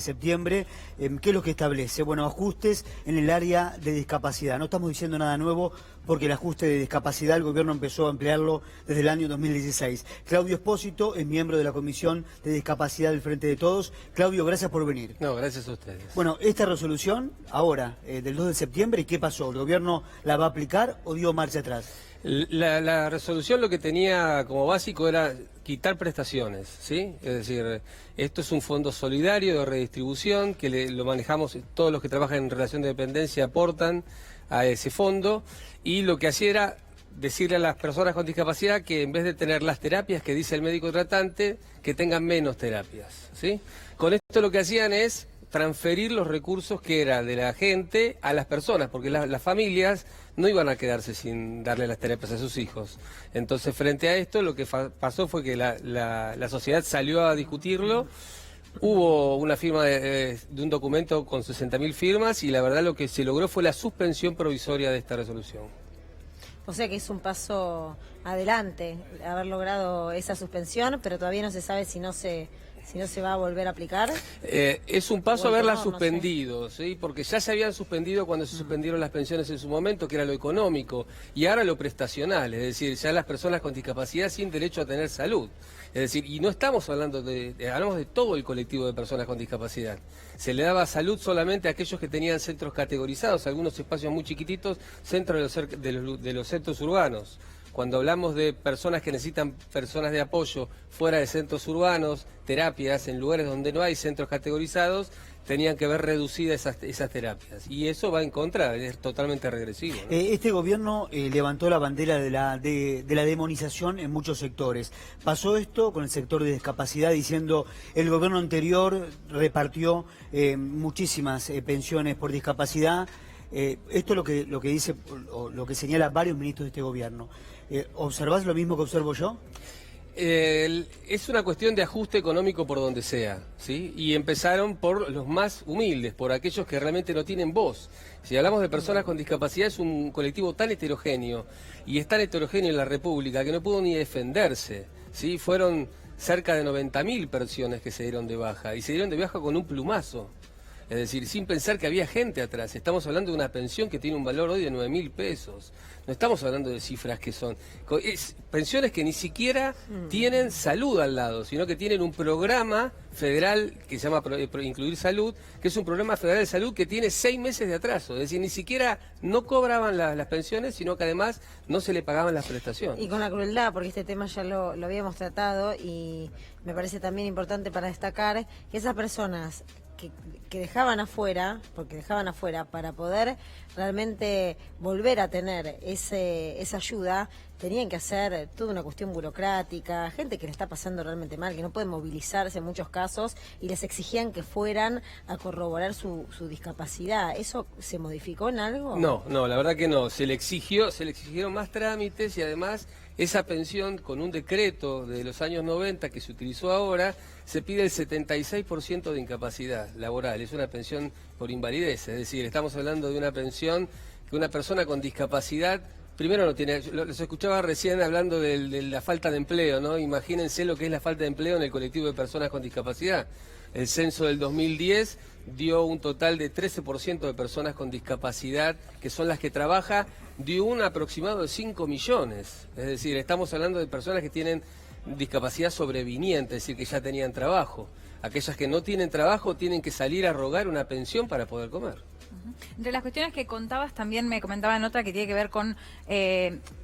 Septiembre, ¿qué es lo que establece? Bueno, ajustes en el área de discapacidad. No estamos diciendo nada nuevo porque el ajuste de discapacidad el gobierno empezó a emplearlo desde el año 2016. Claudio Espósito es miembro de la Comisión de Discapacidad del Frente de Todos. Claudio, gracias por venir. No, gracias a ustedes. Bueno, esta resolución, ahora, del 2 de septiembre, ¿qué pasó? ¿El gobierno la va a aplicar o dio marcha atrás? La resolución lo que tenía como básico era quitar prestaciones, ¿sí? Es decir, esto es un fondo solidario de redistribución que lo manejamos, todos los que trabajan en relación de dependencia aportan a ese fondo, y lo que hacía era decirle a las personas con discapacidad que en vez de tener las terapias que dice el médico tratante, que tengan menos terapias, ¿sí? Con esto lo que hacían es transferir los recursos que era de la gente a las personas, porque las familias no iban a quedarse sin darle las terapias a sus hijos. Entonces, frente a esto, lo que pasó fue que la sociedad salió a discutirlo. Hubo una firma de un documento con 60.000 firmas y la verdad lo que se logró fue la suspensión provisoria de esta resolución. O sea que es un paso adelante haber logrado esa suspensión, pero todavía no se sabe si no se va a volver a aplicar. Es un paso haberla suspendido, no sé. ¿sí? Porque ya se habían suspendido cuando se suspendieron las pensiones en su momento, que era lo económico, y ahora lo prestacional, es decir, ya las personas con discapacidad sin derecho a tener salud. Es decir, y no estamos hablando hablamos de todo el colectivo de personas con discapacidad. Se le daba salud solamente a aquellos que tenían centros categorizados, algunos espacios muy chiquititos, centros de los centros urbanos. Cuando hablamos de personas que necesitan personas de apoyo fuera de centros urbanos, terapias en lugares donde no hay centros categorizados, tenían que ver reducidas esas terapias. Y eso va en contra, es totalmente regresivo, ¿no? Este gobierno levantó la bandera de la demonización en muchos sectores. Pasó esto con el sector de discapacidad diciendo el gobierno anterior repartió muchísimas pensiones por discapacidad. Esto es lo que dice, o lo que señala varios ministros de este gobierno. ¿Observás lo mismo que observo yo? Es una cuestión de ajuste económico por donde sea, ¿sí? Y empezaron por los más humildes, por aquellos que realmente no tienen voz. Si hablamos de personas con discapacidad, es un colectivo tan heterogéneo, y es tan heterogéneo en la República que no pudo ni defenderse, ¿sí? Fueron cerca de 90.000 personas que se dieron de baja, y se dieron de baja con un plumazo. Es decir, sin pensar que había gente atrás. Estamos hablando de una pensión que tiene un valor hoy de 9.000 pesos. No estamos hablando de cifras que son... pensiones que ni siquiera tienen salud al lado, sino que tienen un programa federal que se llama Incluir Salud, que es un programa federal de salud que tiene 6 meses de atraso. Es decir, ni siquiera no cobraban las pensiones, sino que además no se le pagaban las prestaciones. Y con la crueldad, porque este tema ya lo habíamos tratado y me parece también importante para destacar que esas personas que dejaban afuera, para poder realmente volver a tener esa ayuda, tenían que hacer toda una cuestión burocrática, gente que le está pasando realmente mal, que no puede movilizarse en muchos casos, y les exigían que fueran a corroborar su discapacidad. ¿Eso se modificó en algo? No, la verdad que no. Se le exigieron más trámites y además esa pensión, con un decreto de los años 90 que se utilizó ahora, se pide el 76% de incapacidad laboral. Es una pensión por invalidez, es decir, estamos hablando de una pensión que una persona con discapacidad, primero no tiene, los escuchaba recién hablando de la falta de empleo, ¿no? Imagínense lo que es la falta de empleo en el colectivo de personas con discapacidad. El censo del 2010 dio un total de 13% de personas con discapacidad, que son las que trabaja, dio un aproximado de 5 millones. Es decir, estamos hablando de personas que tienen discapacidad sobreviniente, es decir, que ya tenían trabajo. Aquellas que no tienen trabajo tienen que salir a rogar una pensión para poder comer. Entre las cuestiones que contabas, también me comentaban otra que tiene que ver con,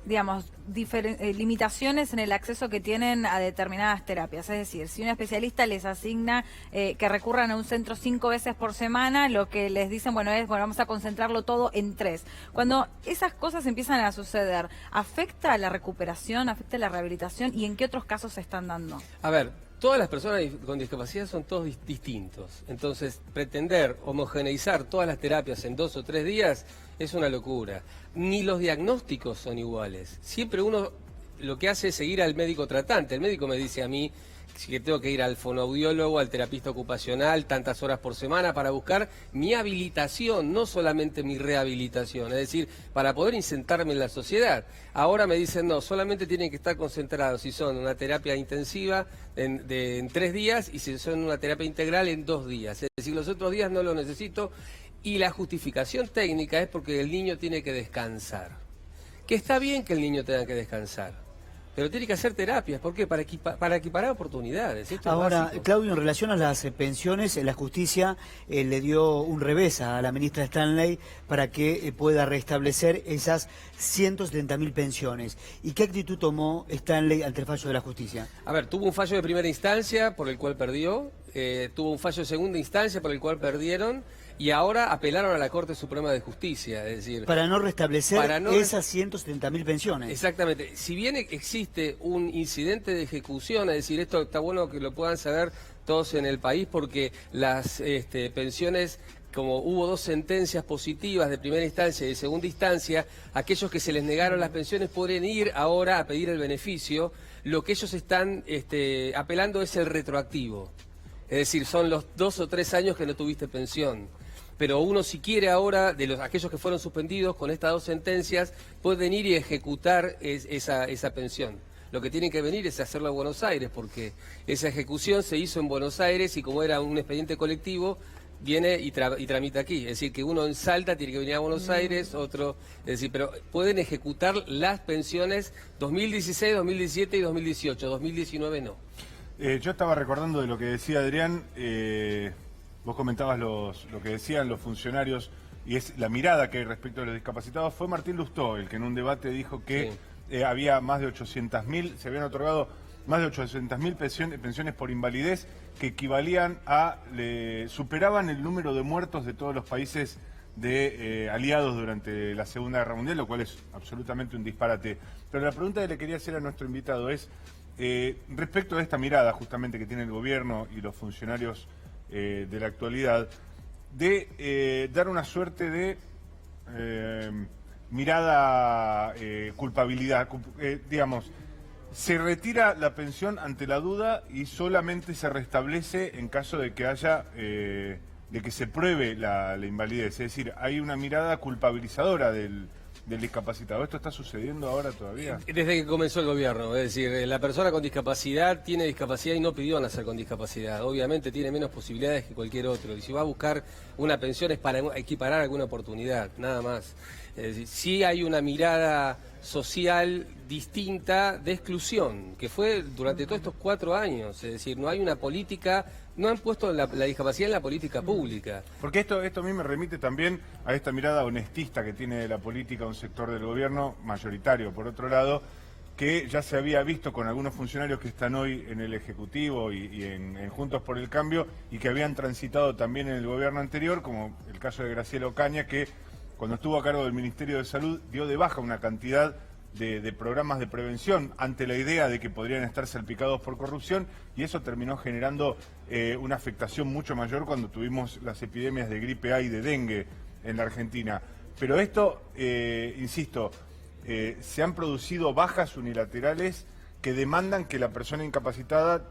digamos, limitaciones en el acceso que tienen a determinadas terapias. Es decir, si un especialista les asigna que recurran a un centro 5 veces por semana, lo que les dicen, bueno, vamos a concentrarlo todo en 3. Cuando esas cosas empiezan a suceder, ¿afecta a la recuperación, afecta a la rehabilitación y en qué otros casos se están dando? A ver, todas las personas con discapacidad son todos distintos. Entonces, pretender homogeneizar todas las terapias en 2 o 3 días es una locura. Ni los diagnósticos son iguales. Siempre uno lo que hace es seguir al médico tratante. El médico me dice a mí que tengo que ir al fonoaudiólogo, al terapista ocupacional, tantas horas por semana para buscar mi habilitación, no solamente mi rehabilitación, es decir, para poder insertarme en la sociedad. Ahora me dicen, no, solamente tienen que estar concentrados si son una terapia intensiva en 3 días y si son una terapia integral en 2 días. Es decir, los otros días no lo necesito y la justificación técnica es porque el niño tiene que descansar. Que está bien que el niño tenga que descansar. Pero tiene que hacer terapias, ¿por qué? Para equiparar oportunidades. Esto Ahora, es básico. Claudio, en relación a las pensiones, la justicia le dio un revés a la ministra Stanley para que pueda restablecer esas 170.000 pensiones. ¿Y qué actitud tomó Stanley ante el fallo de la justicia? A ver, tuvo un fallo de primera instancia por el cual perdió, tuvo un fallo de segunda instancia por el cual perdieron, y ahora apelaron a la Corte Suprema de Justicia, es decir... Para no restablecer esas 170.000 pensiones. Exactamente. Si bien existe un incidente de ejecución, es decir, esto está bueno que lo puedan saber todos en el país, porque las pensiones, como hubo 2 sentencias positivas de primera instancia y de segunda instancia, aquellos que se les negaron las pensiones pueden ir ahora a pedir el beneficio. Lo que ellos están apelando es el retroactivo. Es decir, son los 2 o 3 años que no tuviste pensión. Pero uno, si quiere ahora, aquellos que fueron suspendidos con estas 2 sentencias, pueden ir y ejecutar esa pensión. Lo que tienen que venir es hacerlo a Buenos Aires, porque esa ejecución se hizo en Buenos Aires y como era un expediente colectivo, viene y tramita aquí. Es decir, que uno en Salta tiene que venir a Buenos Aires, otro... Es decir, pero pueden ejecutar las pensiones 2016, 2017 y 2018, 2019 no. Yo estaba recordando de lo que decía Adrián, vos comentabas lo que decían los funcionarios y es la mirada que hay respecto a los discapacitados. Fue Martín Lustó el que en un debate dijo que había más de 800.000, se habían otorgado más de 800.000 pensiones por invalidez que equivalían a, superaban el número de muertos de todos los países aliados durante la Segunda Guerra Mundial, lo cual es absolutamente un disparate. Pero la pregunta que le quería hacer a nuestro invitado es, respecto de esta mirada justamente que tiene el gobierno y los funcionarios de la actualidad, de dar una suerte de mirada culpabilidad, digamos, se retira la pensión ante la duda y solamente se restablece en caso de que haya, de que se pruebe la invalidez, es decir, hay una mirada culpabilizadora del discapacitado. ¿Esto está sucediendo ahora todavía? Desde que comenzó el gobierno, es decir, la persona con discapacidad tiene discapacidad y no pidió nacer con discapacidad. Obviamente tiene menos posibilidades que cualquier otro. Y si va a buscar una pensión es para equiparar alguna oportunidad, nada más. Es decir, sí hay una mirada social distinta de exclusión, que fue durante todos estos 4 años. Es decir, no hay una política... No han puesto la discapacidad en la política pública. Porque esto a mí me remite también a esta mirada honestista que tiene de la política un sector del gobierno mayoritario, por otro lado, que ya se había visto con algunos funcionarios que están hoy en el Ejecutivo y en Juntos por el Cambio y que habían transitado también en el gobierno anterior, como el caso de Graciela Ocaña, que cuando estuvo a cargo del Ministerio de Salud dio de baja una cantidad de programas de prevención ante la idea de que podrían estar salpicados por corrupción y eso terminó generando una afectación mucho mayor cuando tuvimos las epidemias de gripe A y de dengue en la Argentina. Pero esto, insisto, se han producido bajas unilaterales que demandan que la persona discapacitada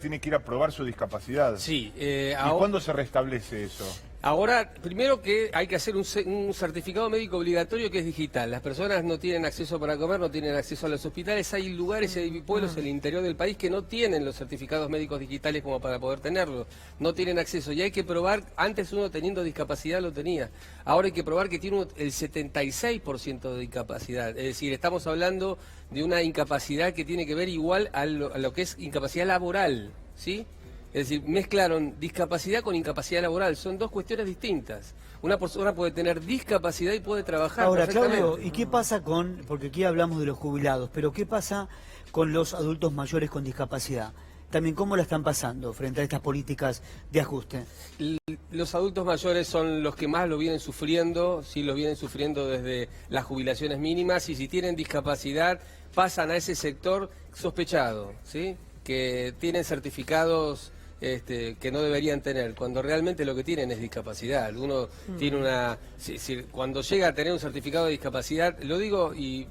tiene que ir a probar su discapacidad. Sí. ¿Y cuándo se restablece eso? Ahora, primero que hay que hacer un certificado médico obligatorio que es digital. Las personas no tienen acceso para comer, no tienen acceso a los hospitales. Hay lugares y hay pueblos en el interior del país que no tienen los certificados médicos digitales como para poder tenerlos. No tienen acceso y hay que probar, antes uno teniendo discapacidad lo tenía. Ahora hay que probar que tiene el 76% de discapacidad. Es decir, estamos hablando de una incapacidad que tiene que ver igual a lo que es incapacidad laboral, ¿sí? Es decir, mezclaron discapacidad con incapacidad laboral. Son 2 cuestiones distintas. Una persona puede tener discapacidad y puede trabajar. Ahora, Claudio, ¿y qué pasa porque aquí hablamos de los jubilados, pero qué pasa con los adultos mayores con discapacidad? También, ¿cómo la están pasando frente a estas políticas de ajuste? Los adultos mayores son los que más lo vienen sufriendo, sí lo vienen sufriendo desde las jubilaciones mínimas, y si tienen discapacidad pasan a ese sector sospechado, ¿sí? Que tienen certificados que no deberían tener, cuando realmente lo que tienen es discapacidad. Uno tiene cuando llega a tener un certificado de discapacidad, lo digo y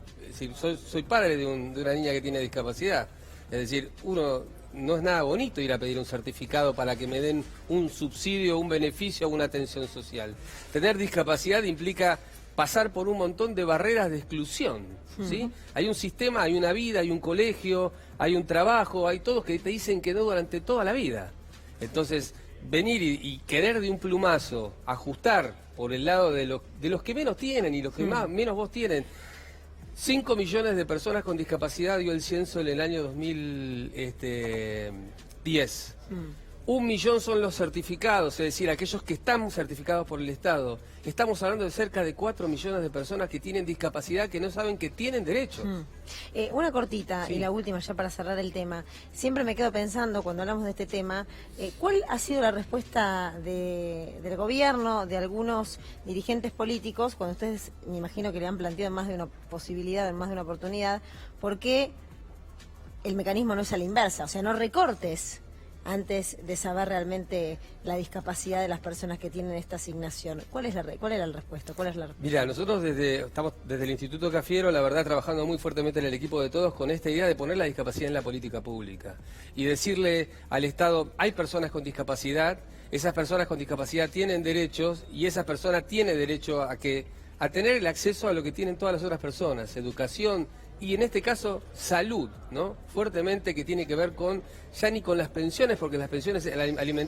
soy padre de una niña que tiene discapacidad, es decir, uno no es nada bonito ir a pedir un certificado para que me den un subsidio, un beneficio o una atención social. Tener discapacidad implica pasar por un montón de barreras de exclusión, ¿sí? Hay un sistema, hay una vida, hay un colegio, hay un trabajo, hay todos que te dicen que no durante toda la vida. Entonces, venir y querer de un plumazo, ajustar por el lado de los que menos tienen y los que menos vos tienen. 5 millones de personas con discapacidad dio el censo en el año 2010. 1 millón son los certificados, es decir, aquellos que están certificados por el Estado. Estamos hablando de cerca de 4 millones de personas que tienen discapacidad que no saben que tienen derechos. Una cortita, Sí. y la última ya para cerrar el tema. Siempre me quedo pensando cuando hablamos de este tema, ¿cuál ha sido la respuesta del gobierno, de algunos dirigentes políticos, cuando ustedes, me imagino que le han planteado en más de una posibilidad, en más de una oportunidad, por qué el mecanismo no es a la inversa? O sea, no recortes antes de saber realmente la discapacidad de las personas que tienen esta asignación. ¿Cuál era la respuesta? Mira, nosotros estamos desde el Instituto Cafiero, la verdad, trabajando muy fuertemente en el equipo de todos con esta idea de poner la discapacidad en la política pública y decirle al Estado, hay personas con discapacidad, esas personas con discapacidad tienen derechos y esas personas tienen derecho a tener el acceso a lo que tienen todas las otras personas, educación y en este caso salud, ¿no? Fuertemente, que tiene que ver con, ya ni con las pensiones, porque las pensiones alimentarias